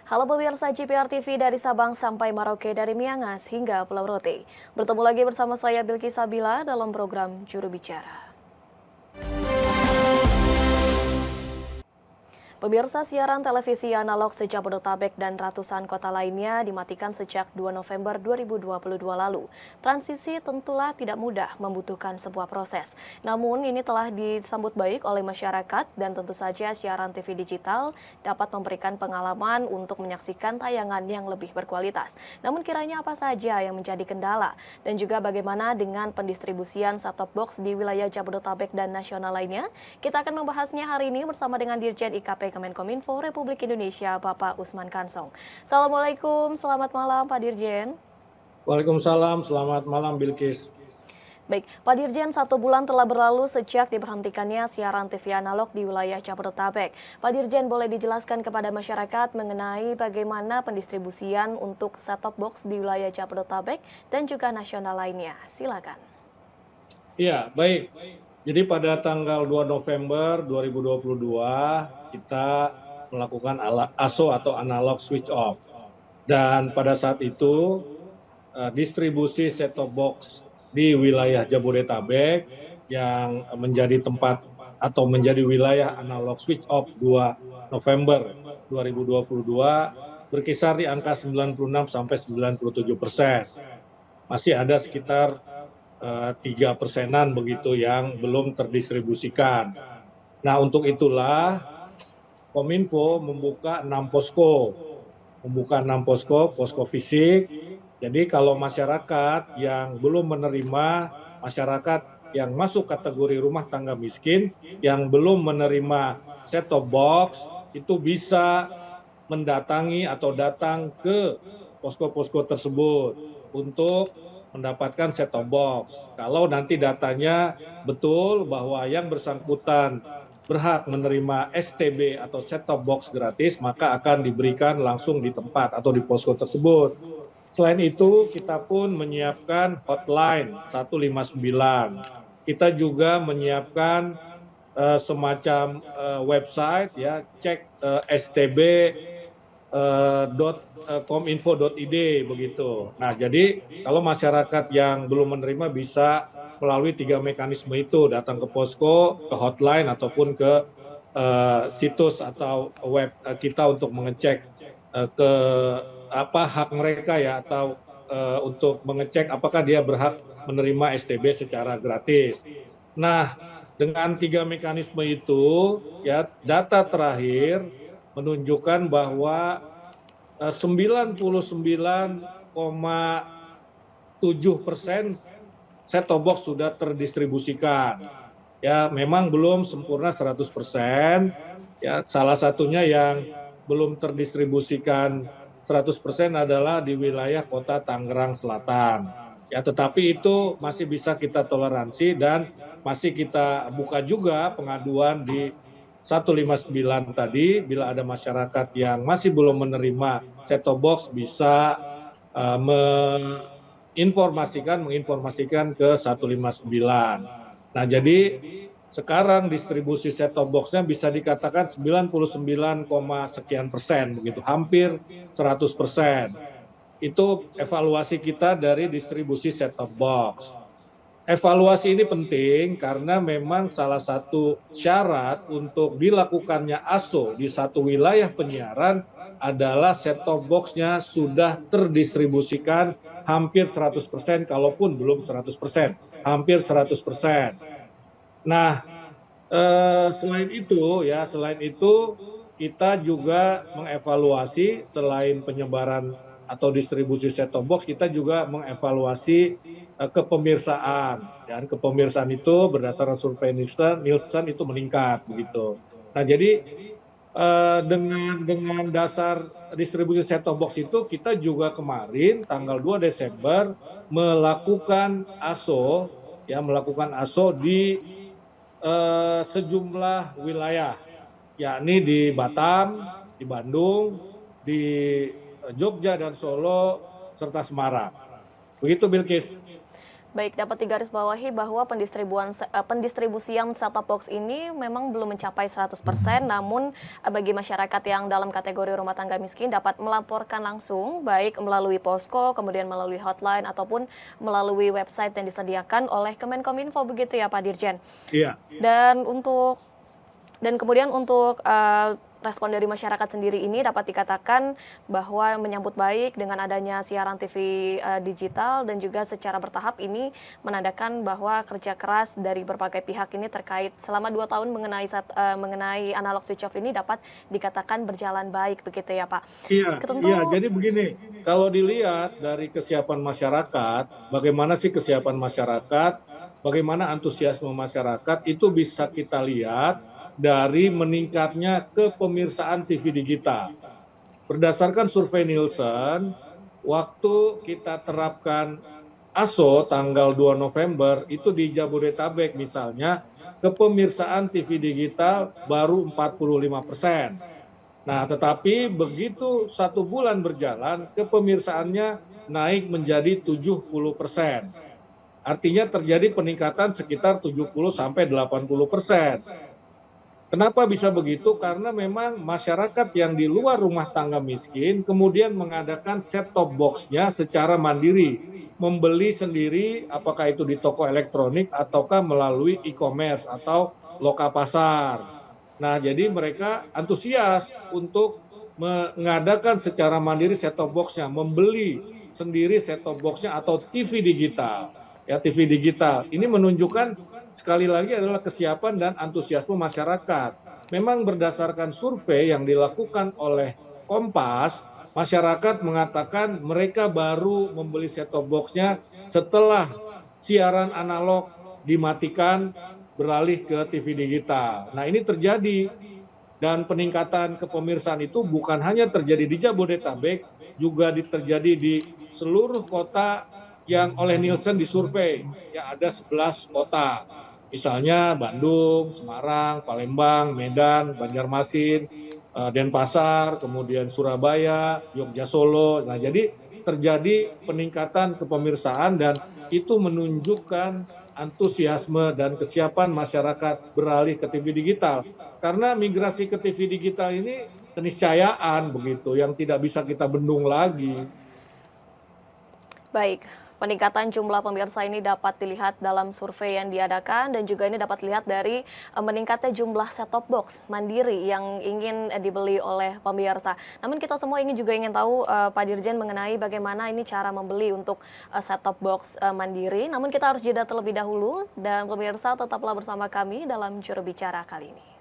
Halo pemirsa GPR TV dari Sabang sampai Merauke, dari Miangas hingga Pulau Rote. Bertemu lagi bersama saya Bilki Sabila dalam program Juru Bicara. Pemirsa, siaran televisi analog se-Jabodetabek dan ratusan kota lainnya dimatikan sejak 2 November 2022 lalu. Transisi tentulah tidak mudah, membutuhkan sebuah proses. Namun ini telah disambut baik oleh masyarakat dan tentu saja siaran TV digital dapat memberikan pengalaman untuk menyaksikan tayangan yang lebih berkualitas. Namun kiranya apa saja yang menjadi kendala dan juga bagaimana dengan pendistribusian set-top box di wilayah Jabodetabek dan nasional lainnya? Kita akan membahasnya hari ini bersama dengan Dirjen IKP Kemenkominfo Republik Indonesia, Bapak Usman Kansong. Assalamualaikum, selamat malam Pak Dirjen. Waalaikumsalam, selamat malam Bilkis. Baik, Pak Dirjen, 1 bulan telah berlalu sejak diberhentikannya siaran TV analog di wilayah Jabodetabek. Pak Dirjen, boleh dijelaskan kepada masyarakat mengenai bagaimana pendistribusian untuk set-top box di wilayah Jabodetabek dan juga nasional lainnya. Silakan. Iya, baik. Jadi pada tanggal 2 November 2022 kita melakukan ASO atau analog switch off. Dan pada saat itu distribusi set-top box di wilayah Jabodetabek yang menjadi tempat atau menjadi wilayah analog switch off 2 November 2022 berkisar di angka 96 sampai 97%. Masih ada sekitar 3%-an begitu yang belum terdistribusikan. Nah, untuk itulah Kominfo membuka 6 posko fisik. Jadi kalau masyarakat yang belum menerima, masyarakat yang masuk kategori rumah tangga miskin, yang belum menerima set-top box, itu bisa mendatangi atau datang ke posko-posko tersebut untuk mendapatkan set-top box. Kalau nanti datanya betul bahwa yang bersangkutan berhak menerima STB atau set-top box gratis, maka akan diberikan langsung di tempat atau di posko tersebut. Selain itu, kita pun menyiapkan hotline 159. Kita juga menyiapkan semacam website, ya, cek STB .kominfo.id begitu. Nah, jadi kalau masyarakat yang belum menerima bisa melalui 3 mekanisme itu, datang ke posko, ke hotline ataupun ke situs atau web kita untuk mengecek ke hak mereka, ya, atau untuk mengecek apakah dia berhak menerima STB secara gratis. Nah, dengan 3 mekanisme itu, ya, data terakhir menunjukkan bahwa 99,7% set-top box sudah terdistribusikan. Ya, memang belum sempurna 100%. Ya, salah satunya yang belum terdistribusikan 100% adalah di wilayah Kota Tangerang Selatan. Ya, tetapi itu masih bisa kita toleransi dan masih kita buka juga pengaduan di 159 tadi. Bila ada masyarakat yang masih belum menerima set-top box bisa menginformasikan ke 159. Nah, jadi sekarang distribusi set-top box-nya bisa dikatakan 99, sekian persen begitu, hampir 100%. Itu evaluasi kita dari distribusi set-top box. Evaluasi ini penting karena memang salah satu syarat untuk dilakukannya ASO di satu wilayah penyiaran adalah set-top box-nya sudah terdistribusikan hampir 100%, kalaupun belum 100%, hampir 100%. Nah, selain itu kita juga mengevaluasi selain penyebaran atau distribusi set-top box, kita juga mengevaluasi kepemirsaan, dan kepemirsaan itu berdasarkan survei Nielsen itu meningkat begitu. Nah, jadi dengan dasar distribusi set-top box itu kita juga kemarin tanggal 2 Desember melakukan ASO di sejumlah wilayah, yakni di Batam, di Bandung, di Jogja dan Solo, serta Semarang. Begitu, Bilkis. Baik, dapat digarisbawahi bahwa pendistribusian set-top box ini memang belum mencapai 100%, namun bagi masyarakat yang dalam kategori rumah tangga miskin dapat melaporkan langsung, baik melalui posko, kemudian melalui hotline, ataupun melalui website yang disediakan oleh Kemenkominfo, begitu ya Pak Dirjen. Iya. Dan kemudian untuk respon dari masyarakat sendiri ini dapat dikatakan bahwa menyambut baik dengan adanya siaran TV digital, dan juga secara bertahap ini menandakan bahwa kerja keras dari berbagai pihak ini terkait selama 2 tahun mengenai analog switch off ini dapat dikatakan berjalan baik, begitu ya Pak. Iya, Tentu. iya. Jadi begini, kalau dilihat dari kesiapan masyarakat, bagaimana sih kesiapan masyarakat, bagaimana antusiasme masyarakat, itu bisa kita lihat dari meningkatnya kepemirsaan TV digital. Berdasarkan survei Nielsen, waktu kita terapkan ASO tanggal 2 November, itu di Jabodetabek misalnya, kepemirsaan TV digital baru 45%. Nah, tetapi begitu 1 bulan berjalan, kepemirsaannya naik menjadi 70%. Artinya terjadi peningkatan sekitar 70-80%. Kenapa bisa begitu? Karena memang masyarakat yang di luar rumah tangga miskin kemudian mengadakan set-top box-nya secara mandiri, membeli sendiri, apakah itu di toko elektronik ataukah melalui e-commerce atau loka pasar. Nah, jadi mereka antusias untuk mengadakan secara mandiri set-top box-nya, membeli sendiri set-top box-nya atau TV digital. Ya, TV digital. Ini menunjukkan sekali lagi adalah kesiapan dan antusiasme masyarakat. Memang berdasarkan survei yang dilakukan oleh Kompas, masyarakat mengatakan mereka baru membeli set-top box-nya setelah siaran analog dimatikan beralih ke TV digital. Nah, ini terjadi, dan peningkatan kepemirsaan itu bukan hanya terjadi di Jabodetabek, juga terjadi di seluruh kota yang oleh Nielsen disurvei, ya ada 11 kota. Misalnya Bandung, Semarang, Palembang, Medan, Banjarmasin, Denpasar, kemudian Surabaya, Yogyakarta, Solo. Nah, jadi terjadi peningkatan kepemirsaan, dan itu menunjukkan antusiasme dan kesiapan masyarakat beralih ke TV digital. Karena migrasi ke TV digital ini keniscayaan begitu, yang tidak bisa kita bendung lagi. Baik, peningkatan jumlah pemirsa ini dapat dilihat dalam survei yang diadakan, dan juga ini dapat dilihat dari meningkatnya jumlah set-top box mandiri yang ingin dibeli oleh pemirsa. Namun kita semua ini juga ingin tahu, Pak Dirjen, mengenai bagaimana ini cara membeli untuk set-top box mandiri. Namun kita harus jeda terlebih dahulu, dan pemirsa tetaplah bersama kami dalam Juru Bicara kali ini.